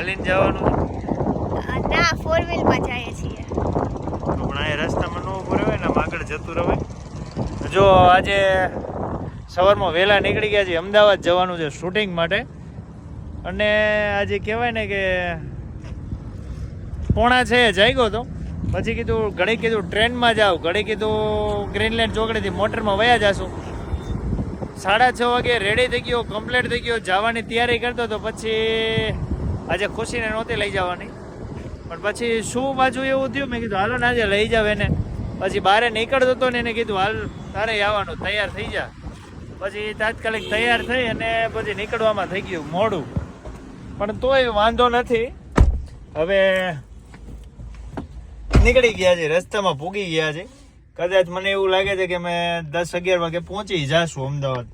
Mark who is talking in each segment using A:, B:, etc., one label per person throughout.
A: લઈને જવાનું?
B: ના, 4 વ્હીલમાં જઈએ છીએ.
A: પણ અહીંયા રસ્તામાં ન ઉભું રહે ને, આગળ જતું રહે. જો આજે સવારમાં વહેલા નીકળી ગયા છીએ, અમદાવાદ જવાનું છે શૂટિંગ માટે. અને આજે કહેવાય ને કે 5:45 જાગ્યો હતો. પછી કીધું ઘડી કીધું ટ્રેનમાં જાવ, ઘડી કીધું ગ્રીનલેન્ડ ચોકડીથી મોટરમાં વયા જાશું. 6:30 વાગે રેડી થઈ ગયો, કમ્પ્લીટ થઈ ગયો, જવાની તૈયારી કરતો હતો. પછી આજે ખુશીને નહોતી લઈ જવાની, પણ પછી શું પાછું એવું થયું, મેં કીધું હાલો ને આજે લઈ જાવ એને. પછી બહાર નીકળતો હતો ને એને કીધું હાલ તારે આવવાનું, તૈયાર થઈ જા. પછી તાત્કાલિક તૈયાર થઈ અને પછી નીકળવામાં થઈ ગયું મોડું. પણ તોય વાંધો નથી, હવે નીકળી ગયા છે, રસ્તામાં પૂગી ગયા છે. કદાચ મને એવું લાગે છે કે અમે 10-11 વાગે પહોંચી જઈશું અમદાવાદ.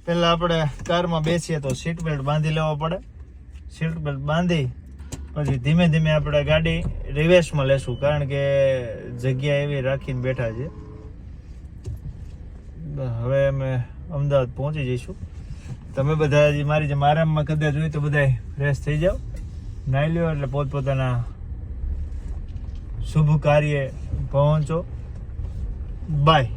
A: પહેલાં આપણે કારમાં બેસીએ તો સીટ બેલ્ટ બાંધી લેવો પડે. સીટ બેલ્ટ બાંધી પછી ધીમે ધીમે આપણે ગાડી રિવર્સમાં લેશું, કારણ કે જગ્યા એવી રાખીને બેઠા છે. હવે અમે અમદાવાદ પહોંચી જઈશું. તમે બધા મારી જેમ આરામમાં કદાચ હોય તો બધા ફ્રેશ થઈ જાઓ, નાહી લ્યો, એટલે પોતપોતાના શુભ કાર્ય પહોંચો. બાય.